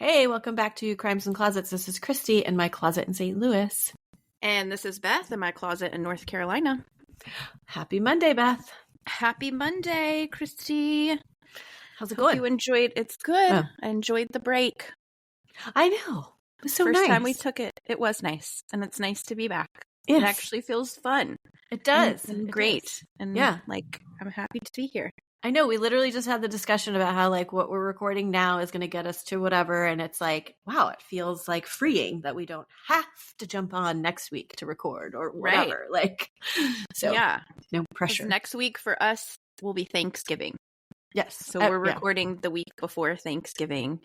Hey, welcome back to Crimes and Closets. This is Christy in my closet in St. Louis. And this is Beth in my closet in North Carolina. Happy Monday, Beth. Happy Monday, Christy. How's it Hope going? you enjoyed. It's good. Oh. I enjoyed the break. I know. It was so First nice. time we took it, it was nice. And it's nice to be back. Yes. It actually feels fun. It does. And great. Does. And I'm happy to be here. I know. We literally just had the discussion about how what we're recording now is going to get us to whatever. And it's wow, it feels freeing that we don't have to jump on next week to record or whatever. Right. No pressure. Next week for us will be Thanksgiving. Yes. So we're recording the week before Thanksgiving.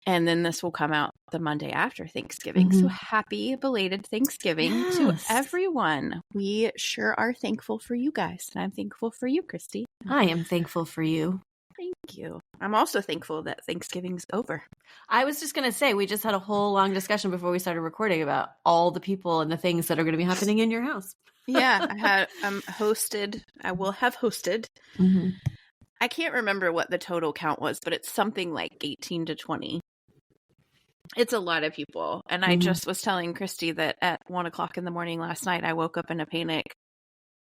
And then this will come out the Monday after Thanksgiving. Mm-hmm. So happy belated Thanksgiving to everyone. We sure are thankful for you guys. And I'm thankful for you, Christy. I am thankful for you. Thank you. I'm also thankful that Thanksgiving's over. I was just going to say, we just had a whole long discussion before we started recording about all the people and the things that are going to be happening in your house. Yeah, I will have hosted. Mm-hmm. I can't remember what the total count was, but it's something like 18 to 20. It's a lot of people. And I just was telling Christy that at 1:00 in the morning last night, I woke up in a panic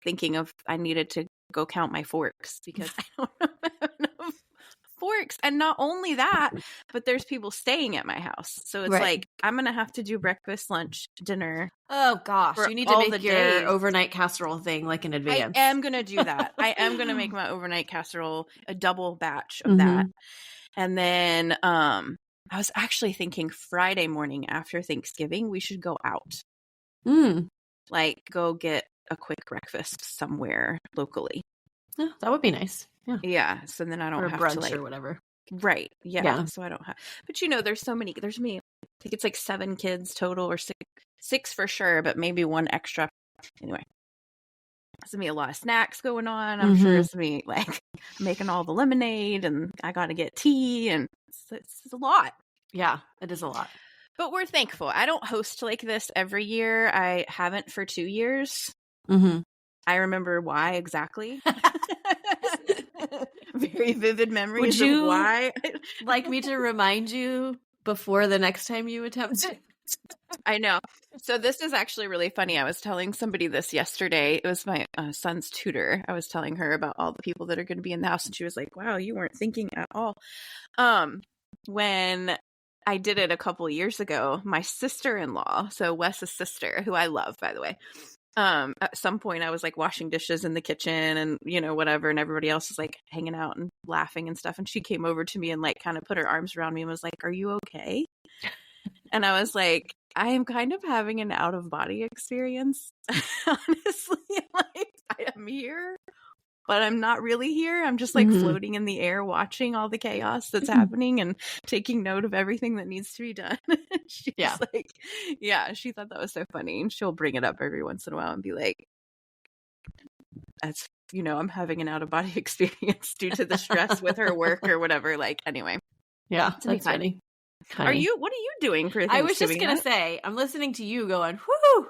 thinking I needed to go count my forks because I don't have enough forks. And not only that, but there's people staying at my house. So it's I'm going to have to do breakfast, lunch, dinner. Oh gosh, you need to make your days. Overnight casserole thing in advance. I am going to do that. I am going to make my overnight casserole, a double batch of that. And then I was actually thinking Friday morning after Thanksgiving, we should go out. Go get a quick breakfast somewhere locally. Yeah, that would be nice. Yeah. So then I don't or have brunch to or whatever. Right. Yeah. So I don't have, but there's me. I think it's 7 kids total or six for sure, but maybe one extra. Anyway, there's gonna be a lot of snacks going on. I'm sure it's gonna be making all the lemonade and I got to get tea and it's a lot. Yeah, it is a lot. But we're thankful. I don't host like this every year. I haven't for 2 years. I remember why exactly. Very vivid memories. Would you of why. like me to remind you before the next time you attempt it? I know. So this is actually really funny. I was telling somebody this yesterday. It was my son's tutor. I was telling her about all the people that are going to be in the house. And she was like, wow, you weren't thinking at all. When I did it a couple of years ago, my sister-in-law, so Wes's sister, who I love, by the way, at some point I was washing dishes in the kitchen and, whatever. And everybody else was hanging out and laughing and stuff. And she came over to me and kind of put her arms around me and was like, are you okay? And I was like, I am kind of having an out of body experience. Honestly, I am here, but I'm not really here. I'm just floating in the air, watching all the chaos that's happening and taking note of everything that needs to be done. She thought that was so funny. And she'll bring it up every once in a while and be like, that's, I'm having an out of body experience due to the stress with her work or whatever. Anyway. Yeah, that's funny. What are you doing for Thanksgiving? I was just going to say, I'm listening to you going, whoo,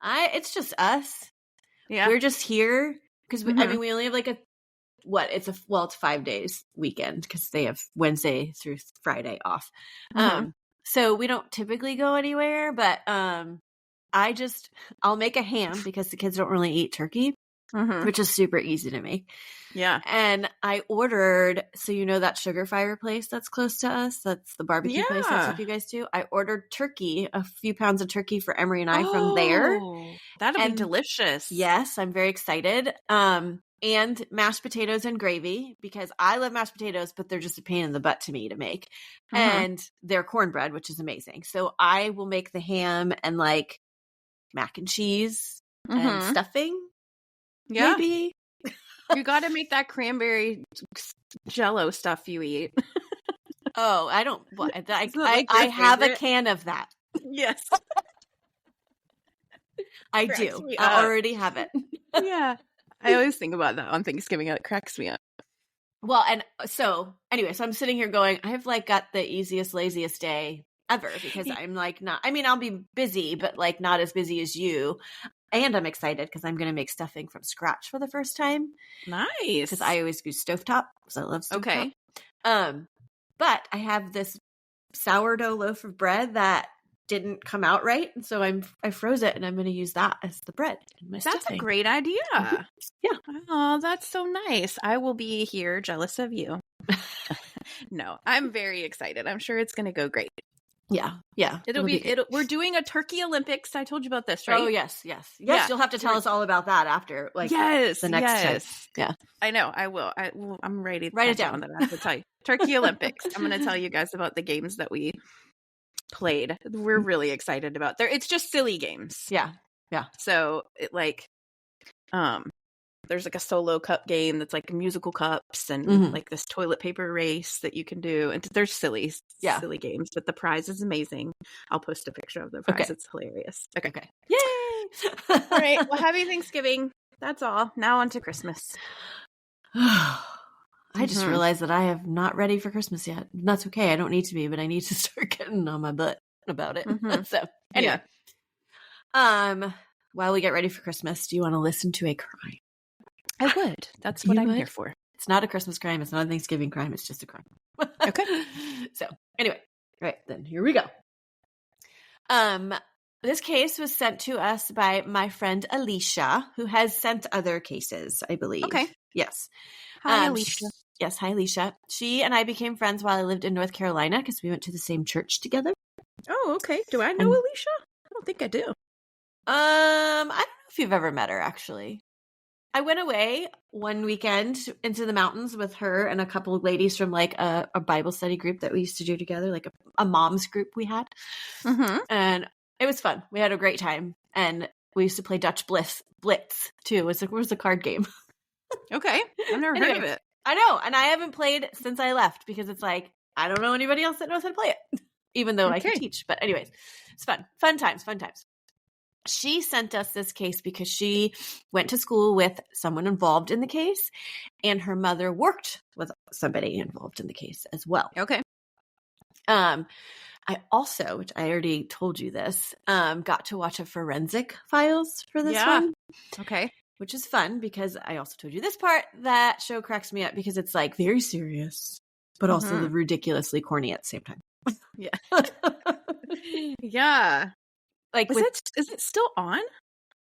it's just us. Yeah. We're just here. Because we only have it's 5 days weekend because they have Wednesday through Friday off. So we don't typically go anywhere, but I'll make a ham because the kids don't really eat turkey, which is super easy to make. Yeah. And I ordered, that sugar fire place that's close to us, that's the barbecue place that's what you guys do. I ordered turkey, a few pounds of turkey for Emery and I from there. That'll be delicious. Yes, I'm very excited. And mashed potatoes and gravy because I love mashed potatoes, but they're just a pain in the butt to me to make. And they're cornbread, which is amazing. So I will make the ham and mac and cheese and stuffing. Yeah. Maybe. You got to make that cranberry jello stuff you eat. Oh, I don't. I have a can of that. Yes. I do. I already have it. Yeah. I always think about that on Thanksgiving. It cracks me up. Well, and so anyway, so I'm sitting here going, I've got the easiest, laziest day ever because I'm not, I'll be busy, but not as busy as you. And I'm excited because I'm going to make stuffing from scratch for the first time. Nice. Because I always do stovetop because I love stovetop. Okay. But I have this sourdough loaf of bread that didn't come out right, and so I froze it, and I'm going to use that as the bread in my That's stuffing. a great idea. Yeah. Oh, that's so nice. I will be here jealous of you. No, I'm very excited. I'm sure it's going to go great. Yeah. We're doing a turkey Olympics. I told you about this, right? Oh, yes. Yeah. You'll have to tell us all about that after, the next time. Yeah. I know. I will. I'm ready to write it down. That I have to tell you. Turkey Olympics. I'm going to tell you guys about the games that we played. We're really excited about. It's just silly games. Yeah. So there's like a solo cup game that's like musical cups and like this toilet paper race that you can do. And there's silly games, but the prize is amazing. I'll post a picture of the prize. Okay. It's hilarious. Okay. Yay! All right. Well, happy Thanksgiving. That's all. Now on to Christmas. I just realized that I am not ready for Christmas yet. That's okay. I don't need to be, but I need to start getting on my butt about it. So anyway, while we get ready for Christmas, do you want to listen to a crime? I would. That's what I'm here for. It's not a Christmas crime. It's not a Thanksgiving crime. It's just a crime. Okay. So anyway, right then, here we go. This case was sent to us by my friend Alicia, who has sent other cases, I believe. Okay. Yes. Hi, Alicia. Yes. Hi, Alicia. She and I became friends while I lived in North Carolina because we went to the same church together. Oh, okay. Do I know Alicia? I don't think I do. I don't know if you've ever met her, actually. I went away one weekend into the mountains with her and a couple of ladies from like a Bible study group that we used to do together, like a mom's group we had. And it was fun. We had a great time. And we used to play Dutch Blitz too. It's like, where's the card game? Okay. I've never heard of it. I know. And I haven't played since I left because it's like, I don't know anybody else that knows how to play it, even though I can teach. But anyways, it's fun. Fun times. She sent us this case because she went to school with someone involved in the case, and her mother worked with somebody involved in the case as well. Okay. I also, which I already told you this, got to watch a forensic files for this one. Okay. Which is fun because I also told you this part. That show cracks me up because it's like very serious, but also ridiculously corny at the same time. Yeah. Yeah. Like, is it still on?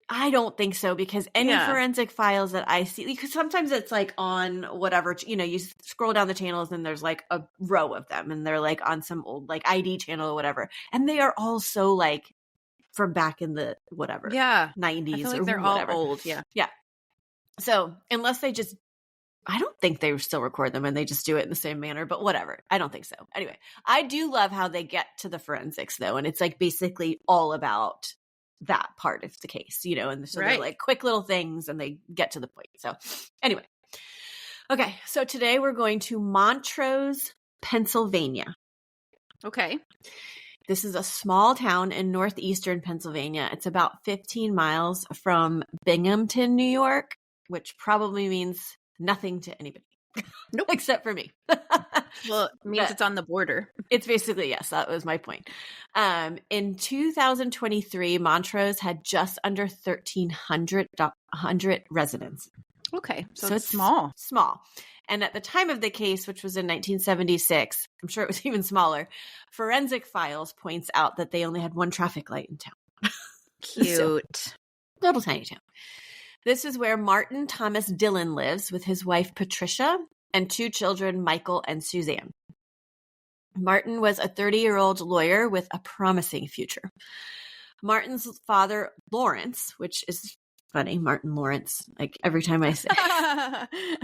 I don't think so because any forensic files that I see, because sometimes it's like on whatever, you scroll down the channels and there's like a row of them and they're like on some old like ID channel or whatever. And they are all so like from back in the whatever. 90s I feel like or they're whatever. all old. Yeah. Yeah. So unless they just, I don't think they still record them and they just do it in the same manner, but whatever. I don't think so. Anyway, I do love how they get to the forensics though. And it's like basically all about that part of the case, and so they're like quick little things and they get to the point. So anyway, okay. So today we're going to Montrose, Pennsylvania. Okay. This is a small town in northeastern Pennsylvania. It's about 15 miles from Binghamton, New York, which probably means nothing to anybody. Nope. Except for me. Well, it means it's on the border. It's basically, yes, that was my point. In 2023, Montrose had just under 1,300 residents. Okay. So it's small. Small. And at the time of the case, which was in 1976, I'm sure it was even smaller, Forensic Files points out that they only had one traffic light in town. Cute. Little tiny town. This is where Martin Thomas Dillon lives with his wife, Patricia, and two children, Michael and Suzanne. Martin was a 30-year-old lawyer with a promising future. Martin's father, Lawrence, which is funny, Martin Lawrence, like every time I say,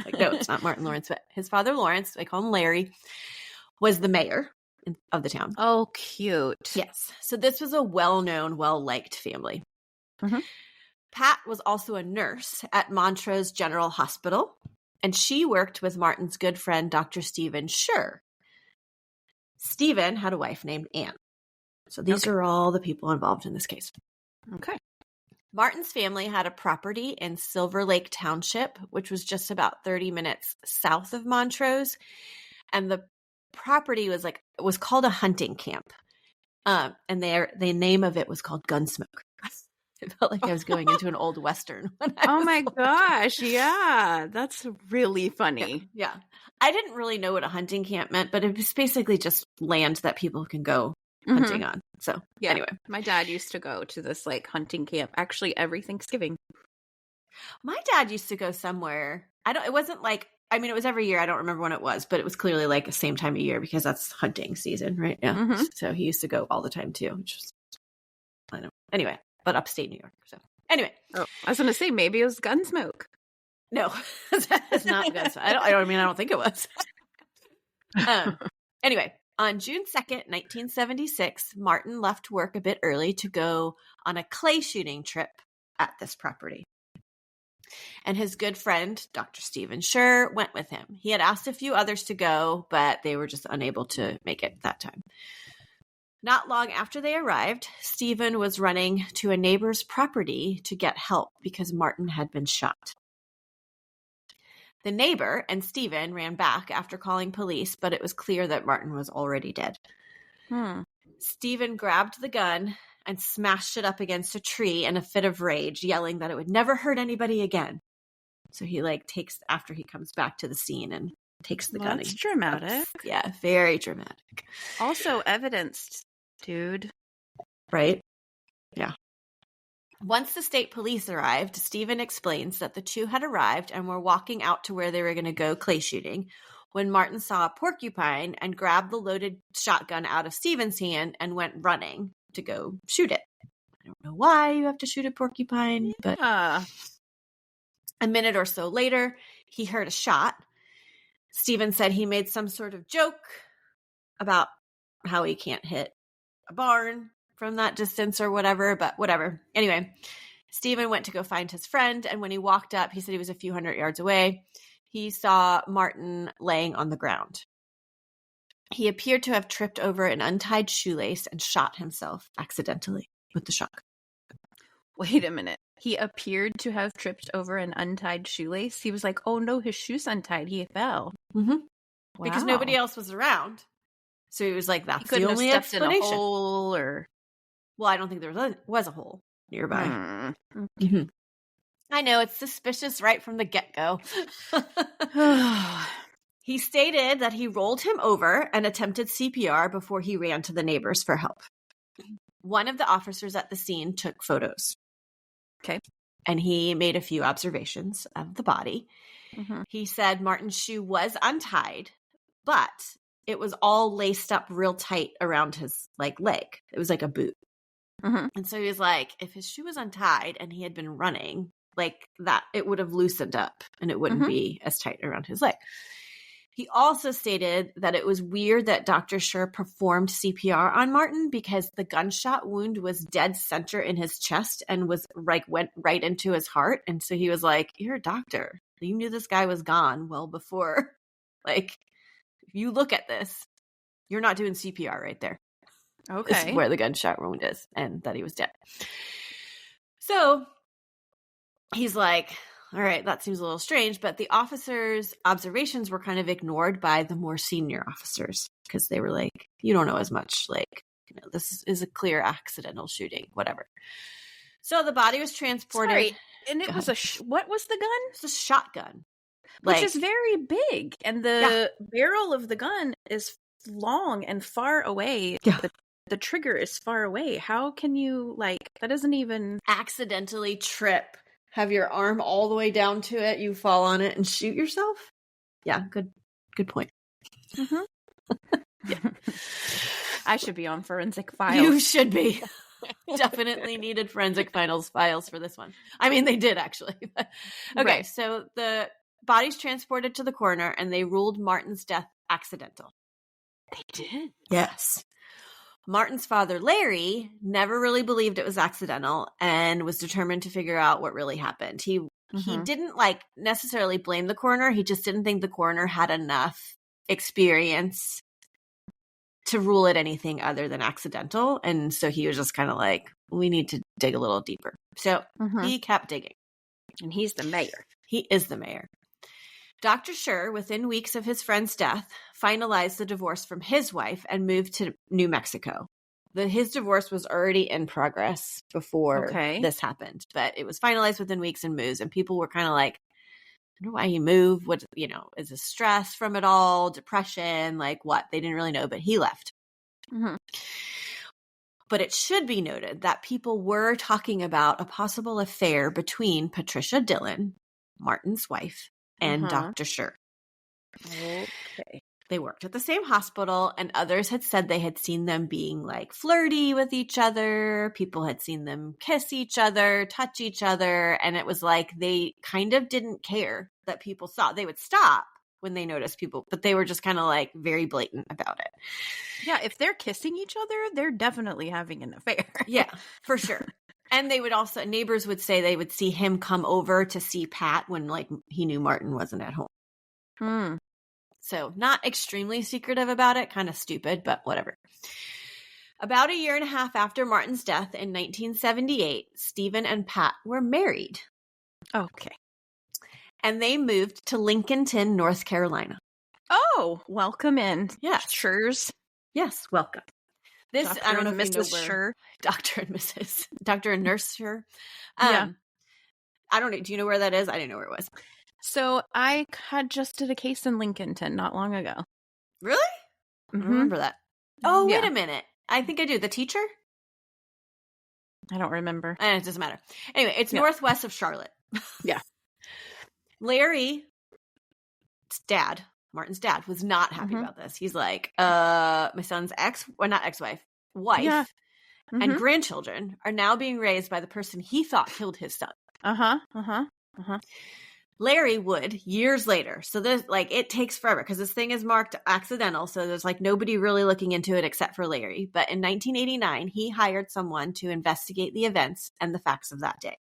like, no, it's not Martin Lawrence, but his father, Lawrence, I call him Larry, was the mayor of the town. Oh, cute. Yes. So this was a well-known, well-liked family. Mm-hmm. Pat was also a nurse at Montrose General Hospital, and she worked with Martin's good friend, Dr. Stephen Scher. Stephen had a wife named Anne. So these are all the people involved in this case. Okay. Martin's family had a property in Silver Lake Township, which was just about 30 minutes south of Montrose. And the property was called a hunting camp. And the name of it was called Gunsmoke. It felt like I was going into an old Western. Oh my gosh. Yeah. That's really funny. Yeah. I didn't really know what a hunting camp meant, but it was basically just land that people can go hunting on. So anyway. My dad used to go to this like hunting camp actually every Thanksgiving. My dad used to go somewhere. It wasn't like, I mean, it was every year. I don't remember when it was, but it was clearly like the same time of year because that's hunting season, right? Yeah. So he used to go all the time too, which was, I don't know. Anyway, but upstate New York. So anyway. Oh, I was going to say, maybe it was Gunsmoke. No, it's not Gunsmoke. I don't think it was. Anyway, on June 2nd, 1976, Martin left work a bit early to go on a clay shooting trip at this property. And his good friend, Dr. Stephen Scher, went with him. He had asked a few others to go, but they were just unable to make it that time. Not long after they arrived, Stephen was running to a neighbor's property to get help because Martin had been shot. The neighbor and Stephen ran back after calling police, but it was clear that Martin was already dead. Stephen grabbed the gun and smashed it up against a tree in a fit of rage, yelling that it would never hurt anybody again. So he takes, after he comes back to the scene, and takes the gun. That's dramatic. Yeah, very dramatic. Also evidenced, dude. Right? Yeah. Once the state police arrived, Stephen explains that the two had arrived and were walking out to where they were going to go clay shooting when Martin saw a porcupine and grabbed the loaded shotgun out of Stephen's hand and went running to go shoot it. I don't know why you have to shoot a porcupine, but a minute or so later, he heard a shot. Stephen said he made some sort of joke about how he can't hit a barn from that distance or whatever, but whatever. Anyway, Stephen went to go find his friend, and when he walked up, he said he was a few hundred yards away. He saw Martin laying on the ground. He appeared to have tripped over an untied shoelace and shot himself accidentally with the shotgun. Wait a minute. He appeared to have tripped over an untied shoelace? He was like, oh no, his shoe's untied. He fell. Wow. Because nobody else was around. So he was like, that's the only have explanation. In a hole or... Well, I don't think there was a hole nearby. I know, it's suspicious right from the get-go. He stated that he rolled him over and attempted CPR before he ran to the neighbors for help. One of the officers at the scene took photos. Okay. And he made a few observations of the body. He said Martin's shoe was untied, but it was all laced up real tight around his leg. It was like a boot. And so he was like, if his shoe was untied and he had been running like that, it would have loosened up and it wouldn't be as tight around his leg. He also stated that it was weird that Dr. Scher performed CPR on Martin because the gunshot wound was dead center in his chest and went right into his heart. And so he was like, you're a doctor. You knew this guy was gone well before. Like, if you look at this, you're not doing CPR right there. Okay. This is where the gunshot wound is, and that he was dead. So he's like, all right, that seems a little strange, but the officers' observations were kind of ignored by the more senior officers because they were like, you don't know as much. Like, this is a clear accidental shooting, whatever. So the body was transported. Sorry, and it was what was the gun? It's a shotgun. Which is very big, and the barrel of the gun is long and far away. Yeah. The trigger is far away. How can you, that doesn't even... accidentally trip, have your arm all the way down to it, you fall on it and shoot yourself? Yeah, good point. Yeah. I should be on forensic files. You should be. Definitely needed forensic files for this one. I mean, they did actually. Okay, right. So the body's transported to the coroner and they ruled Martin's death accidental. They did? Yes. Martin's father, Larry, never really believed it was accidental and was determined to figure out what really happened. He didn't necessarily blame the coroner. He just didn't think the coroner had enough experience to rule it anything other than accidental. And so he was just kind of like, we need to dig a little deeper. So he kept digging. And he's the mayor. He is the mayor. Dr. Scher, within weeks of his friend's death, finalized the divorce from his wife and moved to New Mexico. his divorce was already in progress before this happened, but it was finalized within weeks and moves, and people were kind of like, I don't know why he moved. What, is it stress from it all, depression, like what? They didn't really know, but he left. Mm-hmm. But it should be noted that people were talking about a possible affair between Patricia Dillon, Martin's wife, and Dr. Scher. Okay. They worked at the same hospital, and others had said they had seen them being like flirty with each other. People had seen them kiss each other, touch each other. And it was like they kind of didn't care that people saw. They would stop when they noticed people, but they were just kind of like very blatant about it. Yeah, if they're kissing each other, they're definitely having an affair. Yeah, for sure. And they would also, neighbors would say they would see him come over to see Pat when like he knew Martin wasn't at home. Hmm. So not extremely secretive about it, kind of stupid, but whatever. About a year and a half after Martin's death in 1978, Stephen and Pat were married. Okay. And they moved to Lincolnton, North Carolina. Oh, welcome in. Yes. Schers. Yes, welcome. This, Dr. I don't know if Mrs. you know Scher. Dr. and Mrs. Dr. and Nurse Scher. Yeah. I don't know. Do you know where that is? I didn't know where it was. So I had just did a case in Lincolnton not long ago. Really? Mm-hmm. I remember that. Oh, wait a minute. I think I do. The teacher? I don't remember. It doesn't matter. Anyway, it's northwest of Charlotte. Yeah. Larry's dad, Martin's dad, was not happy about this. He's like, my son's wife, and grandchildren are now being raised by the person he thought killed his son. Larry would years later. So there's like, it takes forever because this thing is marked accidental. So there's like nobody really looking into it except for Larry. But in 1989, he hired someone to investigate the events and the facts of that day.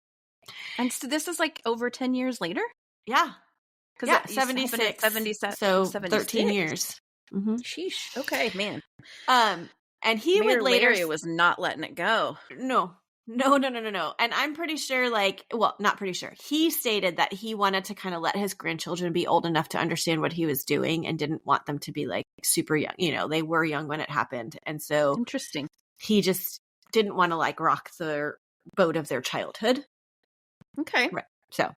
And so this is like over 10 years later? Yeah. Because 76. 77. So 76. 13 years. Mm-hmm. Sheesh. Okay, man. And he Mayor would later. Larry was not letting it go. No. And I'm pretty sure, not pretty sure. He stated that he wanted to kind of let his grandchildren be old enough to understand what he was doing and didn't want them to be like super young. They were young when it happened. And so interesting. He just didn't want to like rock the boat of their childhood. Okay. Right. So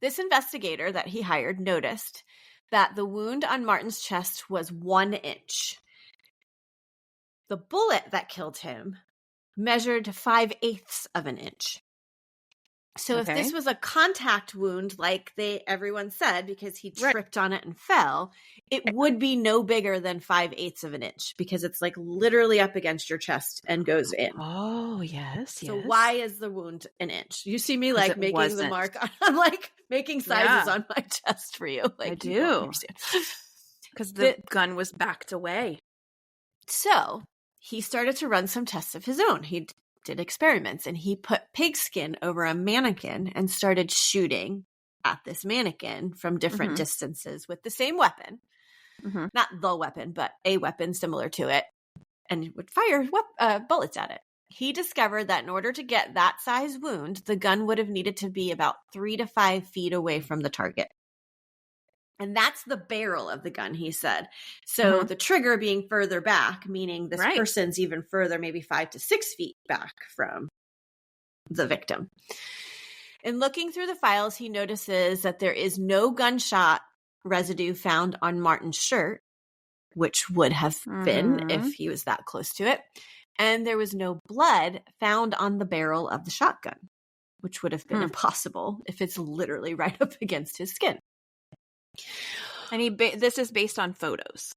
this investigator that he hired noticed that the wound on Martin's chest was 1 inch. The bullet that killed him measured 5/8 of an inch. So if this was a contact wound, like everyone said, because he tripped on it and fell, it would be no bigger than 5/8 of an inch because it's like literally up against your chest and goes in. Oh, yes. So why is the wound an inch? You see me like making the mark. I'm like making sizes on my chest for you. Like, I do. Because the gun was backed away. So he started to run some tests of his own. He did experiments and he put pigskin over a mannequin and started shooting at this mannequin from different distances with the same weapon. Not the weapon, but a weapon similar to it, and would fire bullets at it. He discovered that in order to get that size wound, the gun would have needed to be about 3 to 5 feet away from the target. And that's the barrel of the gun, he said. So the trigger being further back, meaning this person's even further, maybe 5 to 6 feet back from the victim. In looking through the files, he notices that there is no gunshot residue found on Martin's shirt, which would have been if he was that close to it. And there was no blood found on the barrel of the shotgun, which would have been impossible if it's literally right up against his skin. And this is based on photos.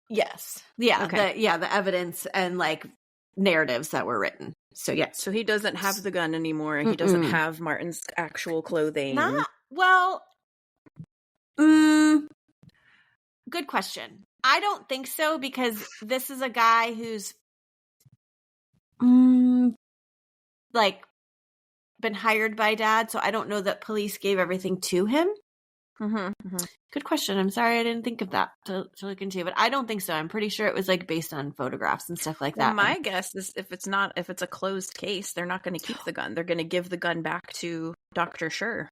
Yes. Yeah. Okay. The evidence and like narratives that were written. So yes. So he doesn't have the gun anymore. He doesn't have Martin's actual clothing. Good question. I don't think so because this is a guy who's like been hired by dad. So I don't know that police gave everything to him. Good question. I'm sorry I didn't think of that to look into, but I don't think so. I'm pretty sure it was like based on photographs and stuff like that. My guess is if it's a closed case, they're not going to keep the gun. They're going to give the gun back to Dr. Scher.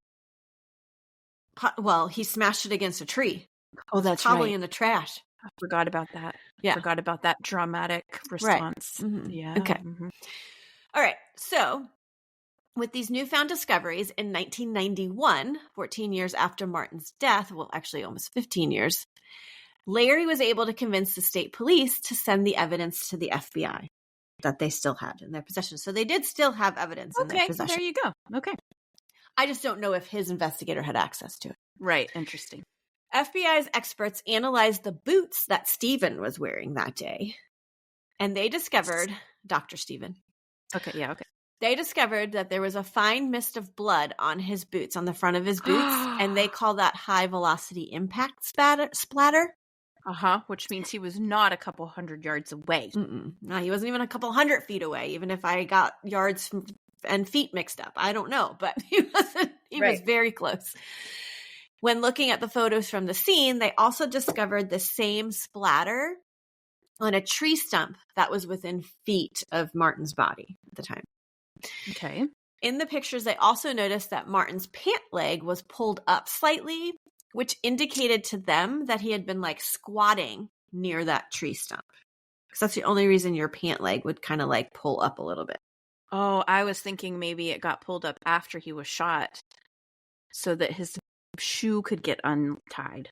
Well, he smashed it against a tree. Oh, that's probably in the trash. I forgot about that. Yeah. Forgot about that dramatic response. Right. Mm-hmm. Yeah. Okay. Mm-hmm. All right. So with these newfound discoveries in 1991, 14 years after Martin's death, well, actually almost 15 years, Larry was able to convince the state police to send the evidence to the FBI that they still had in their possession. So they did still have evidence in their Okay, possession. there you go. Okay. I just don't know if his investigator had access to it. Right. Interesting. FBI's experts analyzed the boots that Stephen was wearing that day, and they discovered, Dr. Stephen. Okay, yeah, okay. They discovered that there was a fine mist of blood on his boots, on the front of his boots, and they call that high-velocity impact splatter. Which means he was not a couple 100 yards away. No, he wasn't even a couple 100 feet away, even if I got yards and feet mixed up. I don't know, but he wasn't. He was very close. When looking at the photos from the scene, they also discovered the same splatter on a tree stump that was within feet of Martin's body at the time. Okay. In the pictures, they also noticed that Martin's pant leg was pulled up slightly, which indicated to them that he had been like squatting near that tree stump. Because that's the only reason your pant leg would kind of like pull up a little bit. Oh, I was thinking maybe it got pulled up after he was shot so that his shoe could get untied.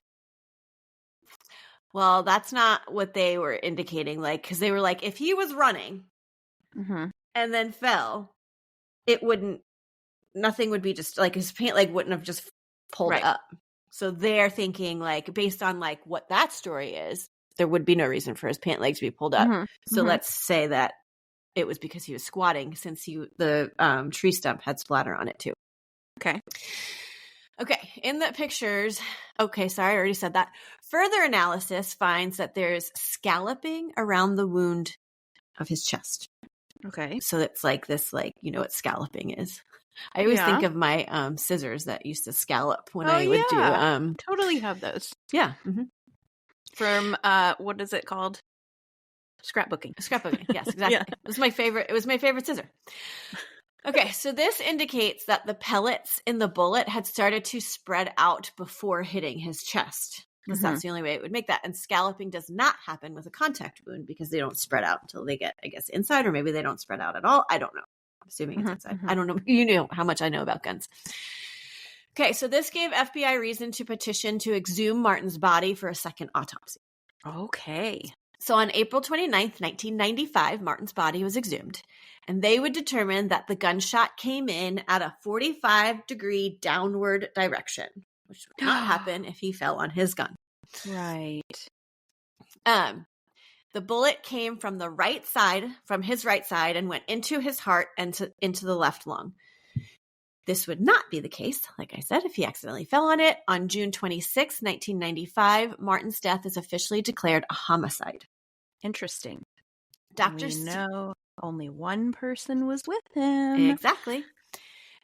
Well, that's not what they were indicating. Like, because they were like, if he was running and then fell, nothing would be just like his pant leg wouldn't have just pulled up. So they're thinking like, based on like what that story is, there would be no reason for his pant leg to be pulled up. So let's say that it was because he was squatting, since the tree stump had splatter on it too. Okay, in the pictures, sorry, I already said that. Further analysis finds that there's scalloping around the wound of his chest. Okay. So it's like this, like, you know what scalloping is. I always think of my scissors that used to scallop when I would do. Totally have those. Yeah. From, what is it called? Scrapbooking. Scrapbooking, yes, exactly. It was my favorite scissor. Okay, so this indicates that the pellets in the bullet had started to spread out before hitting his chest, because that's the only way it would make that. And scalloping does not happen with a contact wound because they don't spread out until they get, I guess, inside, or maybe they don't spread out at all. I don't know. I'm assuming it's inside. I don't know. You know how much I know about guns. Okay, so this gave FBI reason to petition to exhume Martin's body for a second autopsy. Okay. So on April 29th, 1995, Martin's body was exhumed, and they would determine that the gunshot came in at a 45-degree downward direction, which would not happen if he fell on his gun. Right. The bullet came from his right side, and went into his heart and into the left lung. This would not be the case, like I said, if he accidentally fell on it. On June 26, 1995, Martin's death is officially declared a homicide. Interesting. We know only one person was with him. Exactly.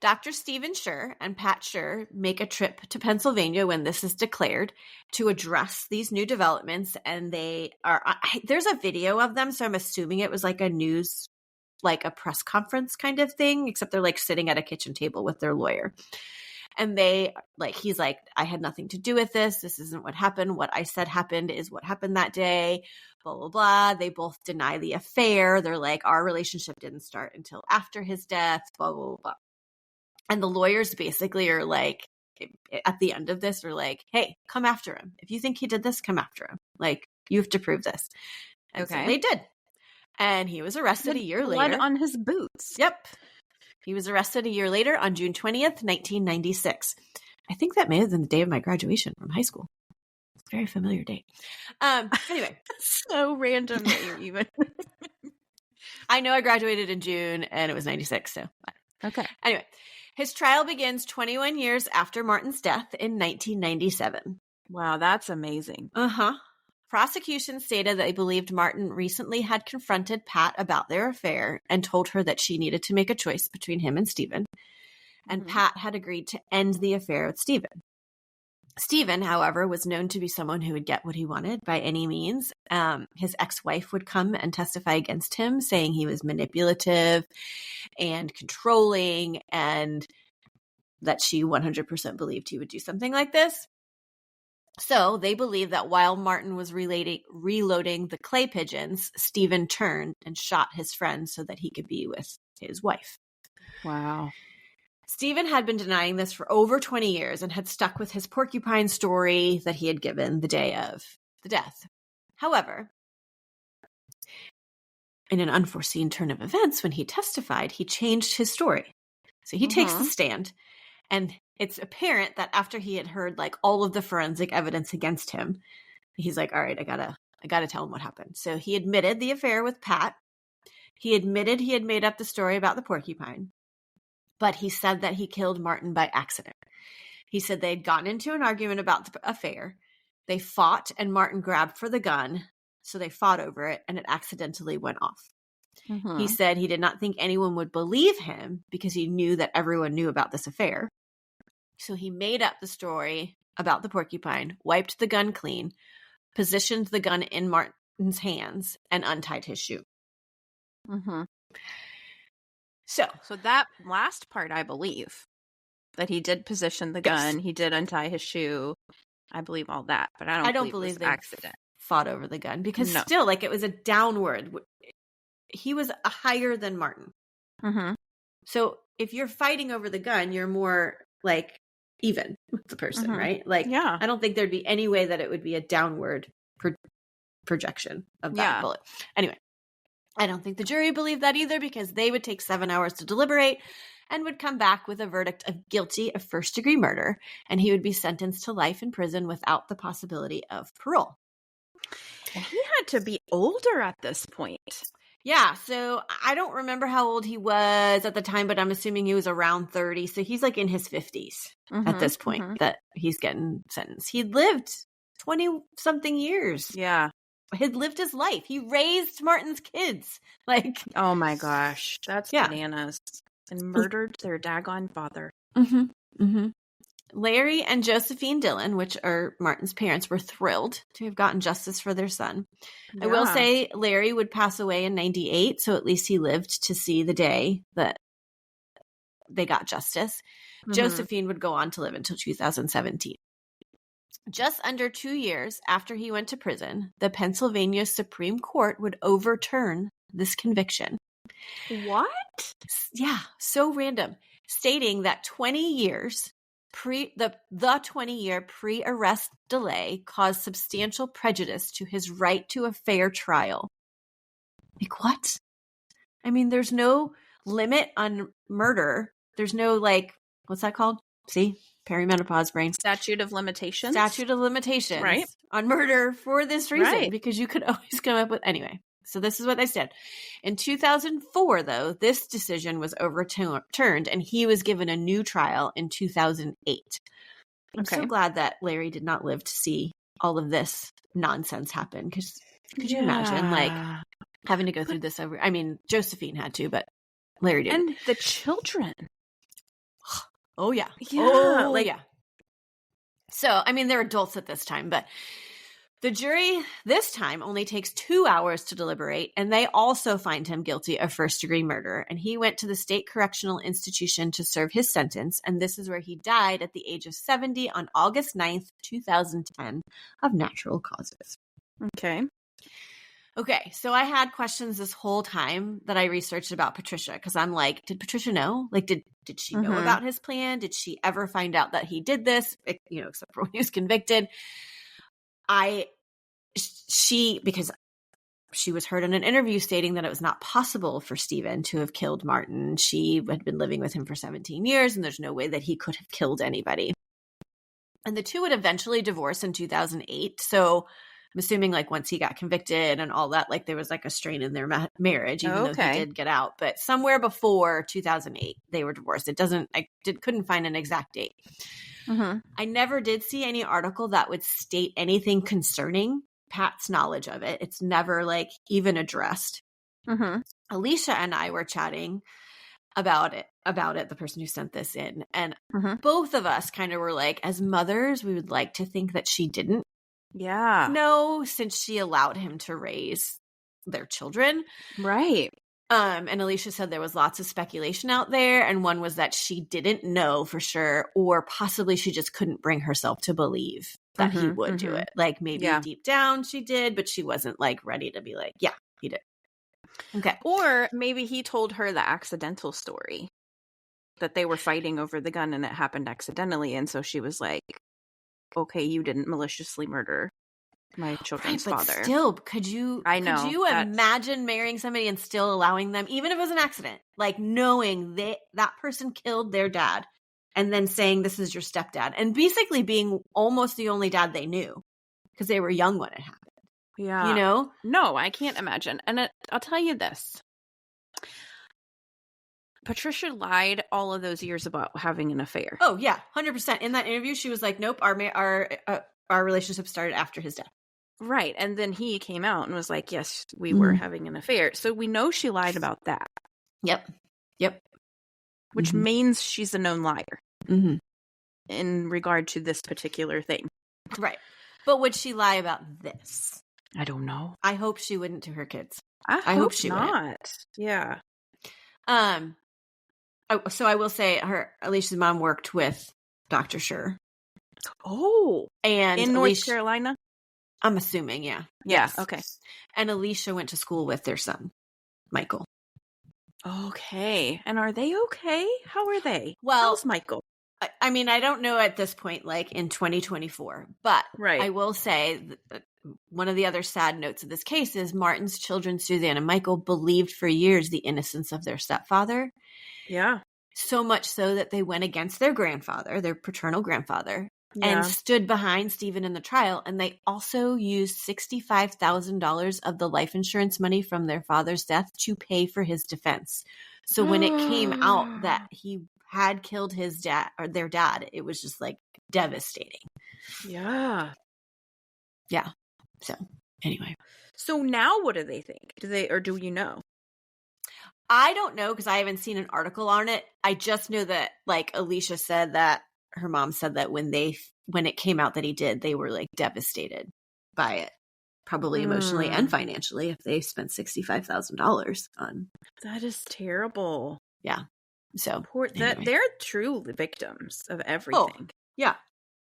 Dr. Stephen Scher and Pat Scher make a trip to Pennsylvania when this is declared to address these new developments. And there's a video of them, so I'm assuming it was like a press conference kind of thing, except they're like sitting at a kitchen table with their lawyer. And he's like, I had nothing to do with this. This isn't what happened. What I said happened is what happened that day, blah, blah, blah. They both deny the affair. They're like, our relationship didn't start until after his death, blah, blah, blah. And the lawyers basically are like, at the end of this, are like, hey, come after him. If you think he did this, come after him. Like, you have to prove this. And so they did. And he was arrested a year later. Blood on his boots. Yep. He was arrested a year later on June 20th, 1996. I think that may have been the day of my graduation from high school. It's a very familiar date. Anyway. So random that you're even. I know I graduated in June and it was 96. So. Okay. Anyway, his trial begins 21 years after Martin's death in 1997. Wow, that's amazing. Prosecution stated that they believed Martin recently had confronted Pat about their affair and told her that she needed to make a choice between him and Stephen. And Pat had agreed to end the affair with Stephen. Stephen, however, was known to be someone who would get what he wanted by any means. His ex-wife would come and testify against him, saying he was manipulative and controlling, and that she 100% believed he would do something like this. So they believe that while Martin was reloading the clay pigeons, Stephen turned and shot his friend so that he could be with his wife. Wow. Stephen had been denying this for over 20 years and had stuck with his porcupine story that he had given the day of the death. However, in an unforeseen turn of events, when he testified, he changed his story. So he takes the stand, and it's apparent that after he had heard like all of the forensic evidence against him, he's like, all right, I gotta tell him what happened. So he admitted the affair with Pat. He admitted he had made up the story about the porcupine, but he said that he killed Martin by accident. He said they'd gotten into an argument about the affair. They fought, and Martin grabbed for the gun. So they fought over it, and it accidentally went off. He said he did not think anyone would believe him because he knew that everyone knew about this affair. So he made up the story about the porcupine, wiped the gun clean, positioned the gun in Martin's hands, and untied his shoe. So that last part, I believe, that he did position the gun, he did untie his shoe. I believe all that, but I don't believe it was accident. Fought over the gun because still, like, it was a downward. He was higher than Martin. So if you're fighting over the gun, you're more like even with the person, right? Like, I don't think there'd be any way that it would be a downward projection of that bullet. Anyway, I don't think the jury believed that either because they would take 7 hours to deliberate and would come back with a verdict of guilty of first-degree murder, and he would be sentenced to life in prison without the possibility of parole. And he had to be older at this point. Yeah, so I don't remember how old he was at the time, but I'm assuming he was around 30. So he's like in his 50s at this point that he's getting sentenced. He lived 20-something years. Yeah. He'd lived his life. He raised Martin's kids. Like, oh my gosh, that's bananas. And murdered their daggone father. Larry and Josephine Dillon, which are Martin's parents, were thrilled to have gotten justice for their son. I will say Larry would pass away in 98, so at least he lived to see the day that they got justice. Josephine would go on to live until 2017. Just under 2 years after he went to prison, the Pennsylvania Supreme Court would overturn this conviction. What? Yeah, so random. Stating that 20 years... the 20-year pre-arrest delay caused substantial prejudice to his right to a fair trial. Like, what? I mean, there's no limit on murder. There's no, like, what's that called? See? Perimenopause brain. Statute of limitations? Statute of limitations. Right. On murder for this reason. Because you could always come up with... Anyway. So this is what they said. In 2004, though, this decision was overturned and he was given a new trial in 2008. I'm so glad that Larry did not live to see all of this nonsense happen. Because could you imagine, like, having to go through this over? I mean, Josephine had to, but Larry didn't. And the children. Oh, yeah. Oh, yeah. So, I mean, they're adults at this time, but... The jury this time only takes 2 hours to deliberate, and they also find him guilty of first-degree murder. And he went to the state correctional institution to serve his sentence, and this is where he died at the age of 70 on August 9th, 2010, of natural causes. Okay, so I had questions this whole time that I researched about Patricia, because I'm like, did Patricia know? Like, did she know about his plan? Did she ever find out that he did this? Except for when he was convicted. Because she was heard in an interview stating that it was not possible for Stephen to have killed Martin. She had been living with him for 17 years, and there's no way that he could have killed anybody. And the two would eventually divorce in 2008. So I'm assuming, like, once he got convicted and all that, like, there was like a strain in their marriage, even though he did get out. But somewhere before 2008, they were divorced. Couldn't find an exact date. I never did see any article that would state anything concerning Pat's knowledge of it. It's never, like, even addressed. Alicia and I were chatting about it, the person who sent this in. And both of us kind of were like, as mothers, we would like to think that she didn't know, since she allowed him to raise their children. Right. And Alicia said there was lots of speculation out there. And one was that she didn't know for sure, or possibly she just couldn't bring herself to believe that he would do it. Like maybe Yeah. deep down she did, but she wasn't like ready to be like, yeah, he did. Okay. Or maybe he told her the accidental story that they were fighting over the gun and it happened accidentally. And so she was like, okay, you didn't maliciously murder my children's but father. Still, could you imagine marrying somebody and still allowing them, even if it was an accident, like knowing that person killed their dad and then saying this is your stepdad and basically being almost the only dad they knew because they were young when it happened. Yeah. You know? No, I can't imagine. And I'll tell you this. Patricia lied all of those years about having an affair. Oh, yeah. 100%. In that interview, she was like, nope, our relationship started after his death. Right. And then he came out and was like, yes, we were having an affair. So we know she lied about that. Yep. Which means she's a known liar in regard to this particular thing. Right. But would she lie about this? I don't know. I hope she wouldn't to her kids. I hope she not. Wouldn't. Yeah. So I will say Alicia's mom worked with Dr. Scher. Oh. And in North Carolina? I'm assuming, yeah. Yeah, yes. okay. And Alicia went to school with their son, Michael. Okay. And are they okay? How are they? Well, how's Michael? I mean, I don't know at this point, like in 2024, but I will say that one of the other sad notes of this case is Martin's children, Suzanne and Michael, believed for years the innocence of their stepfather. Yeah. So much so that they went against their grandfather, their paternal grandfather, and stood behind Stephen in the trial. And they also used $65,000 of the life insurance money from their father's death to pay for his defense. So when it came out that he had killed his dad or their dad, it was just like devastating. Yeah. Yeah. So anyway. So now what do they think? Do you know? I don't know because I haven't seen an article on it. I just know that like Alicia said that her mom said that when it came out that he did, they were like devastated by it, probably emotionally and financially if they spent $65,000 on. That is terrible. Yeah. So that they're true victims of everything. Oh, yeah.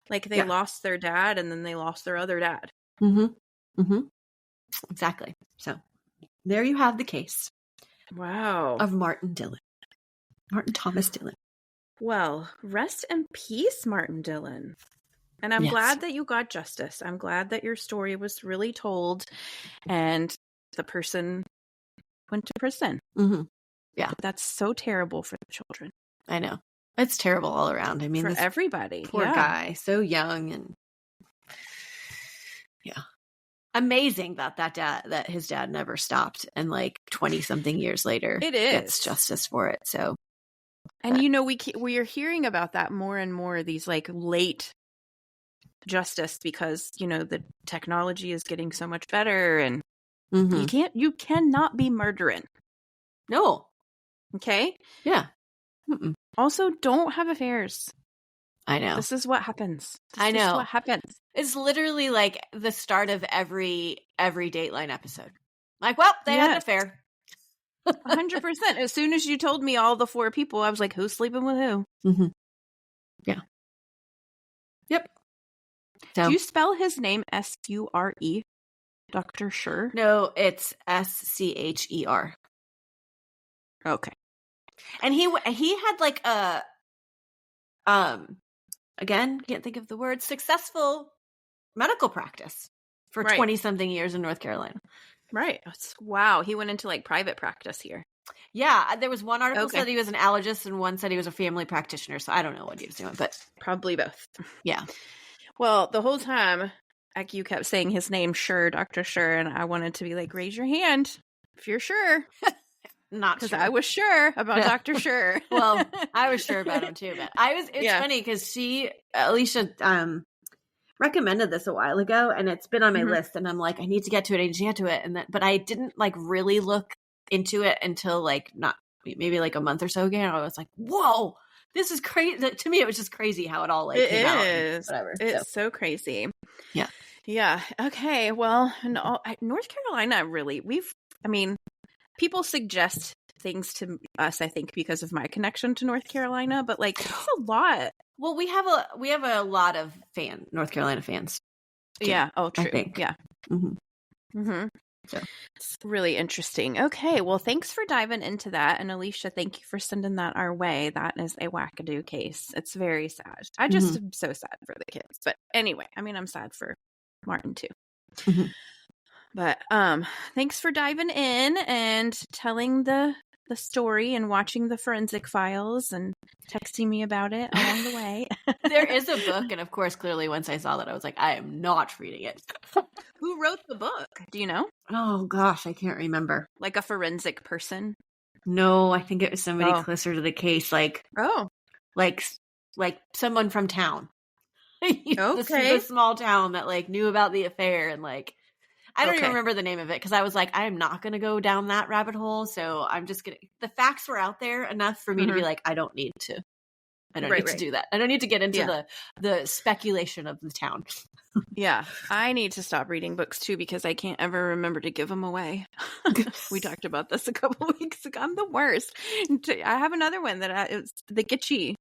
Like they lost their dad and then they lost their other dad. Exactly. So there you have the case. Wow. Of Martin Thomas Dillon. Well, rest in peace, Martin Dillon. And I'm glad that you got justice. I'm glad that your story was really told and the person went to prison. Yeah. But that's so terrible for the children. I know. It's terrible all around. I mean, for everybody. Poor guy. So young and amazing that his dad never stopped and like 20 something years later gets justice for it. So and we are hearing about that more and more, these like late justice, because the technology is getting so much better and you cannot be murdering. No. Okay? Yeah. Also, don't have affairs. I know. This is what happens. I know. This is what happens. It's literally like the start of every Dateline episode. Like, well, they had an affair. 100%. As soon as you told me all the 4 people, I was like, who's sleeping with who? Yeah. Yep. So, do you spell his name S-U-R-E? Dr. Scher? No, it's S-C-H-E-R. Okay. And he had like a again, can't think of the word, successful medical practice for 20 something years in North Carolina. Right. Wow. He went into like private practice here. Yeah. There was one article said he was an allergist and one said he was a family practitioner. So I don't know what he was doing, but probably both. Yeah. Well, the whole time you kept saying his name, Scher, Dr. Scher, and I wanted to be like, raise your hand if you're sure. Not because sure. I was sure about Dr. Scher. Well, I was sure about him too, but it's funny because Alicia recommended this a while ago and it's been on my list and I'm like, I need to get to it. But I didn't like really look into it until like maybe like a month or so ago. And I was like, whoa, this is crazy. To me, it was just crazy how it all like came out. And whatever. It's so crazy. Yeah. Yeah. Okay. Well, North Carolina really, people suggest things to us, I think, because of my connection to North Carolina, but like, it's a lot Well, we have a lot of North Carolina fans. Too, yeah. Oh, true. I think. Yeah. Mm-hmm. So it's really interesting. Okay. Well, thanks for diving into that. And Alicia, thank you for sending that our way. That is a wackadoo case. It's very sad. I just am so sad for the kids. But anyway, I mean, I'm sad for Martin too. Mm-hmm. But thanks for diving in and telling the story and watching the forensic files and texting me about it along the way. There is a book, and of course, clearly, once I saw that, I was like, I am not reading it. Who wrote the book? Do you know? Oh gosh, I can't remember. Like a forensic person? No, I think it was somebody closer to the case, like someone from town. The small town that like knew about the affair and like I don't even remember the name of it because I was like, I am not going to go down that rabbit hole. So I'm just going to, the facts were out there enough for me to be like, I don't need to do that. I don't need to get into the speculation of the town. Yeah. I need to stop reading books too because I can't ever remember to give them away. We talked about this a couple weeks ago. I'm the worst. I have another one that it's the Gitchy.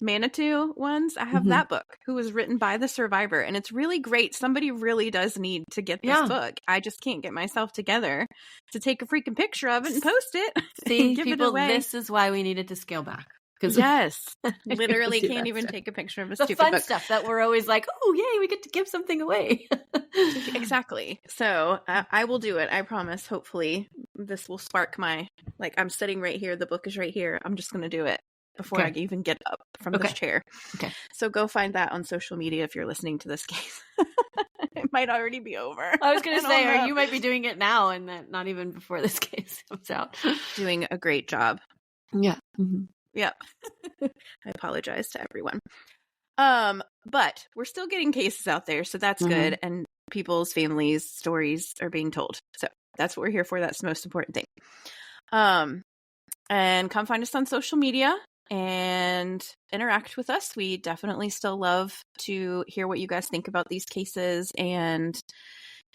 Manitou ones. I have that book who was written by the survivor and it's really great. Somebody really does need to get this book. I just can't get myself together to take a freaking picture of it and post it. See, give people, it away. This is why we needed to scale back. Yes, literally can't even take a picture of a stupid fun book. Stuff that we're always like, oh yay, we get to give something away. Exactly. So I will do it. I promise. Hopefully this will spark my, like, I'm sitting right here. The book is right here. I'm just going to do it before I even get up from this chair. Okay. So go find that on social media if you're listening to this case. It might already be over. I was going to say, or you might be doing it now and then not even before this case comes out. Doing a great job. Yeah. Yeah. I apologize to everyone. But we're still getting cases out there, so that's good. And people's families' stories are being told. So that's what we're here for. That's the most important thing. And come find us on social media and interact with us. We definitely still love to hear what you guys think about these cases. And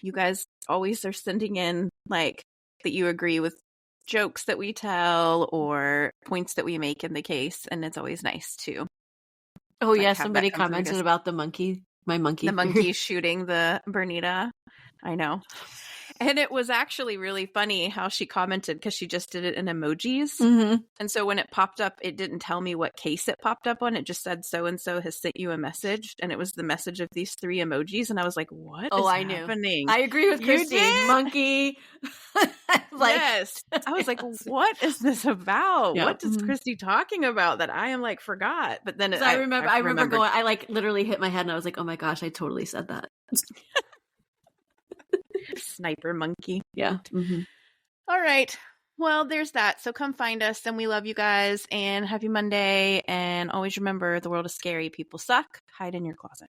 you guys always are sending in like that you agree with jokes that we tell or points that we make in the case. And it's always nice to. Oh, yeah. Somebody commented about the monkey. My monkey. The monkey shooting the Bernita. I know. And it was actually really funny how she commented because she just did it in emojis. And so when it popped up, it didn't tell me what case it popped up on. It just said so-and-so has sent you a message. And it was the message of these 3 emojis. And I was like, what is happening? I agree with Christy. Monkey. Yes. I was like, what is this about? Yeah. What is Christy talking about that I am like forgot? But then I remember going, I like literally hit my head and I was like, oh my gosh, I totally said that. Sniper monkey. Yeah. All right. Well, there's that. So come find us and we love you guys and happy Monday. And always remember the world is scary. People suck. Hide in your closet.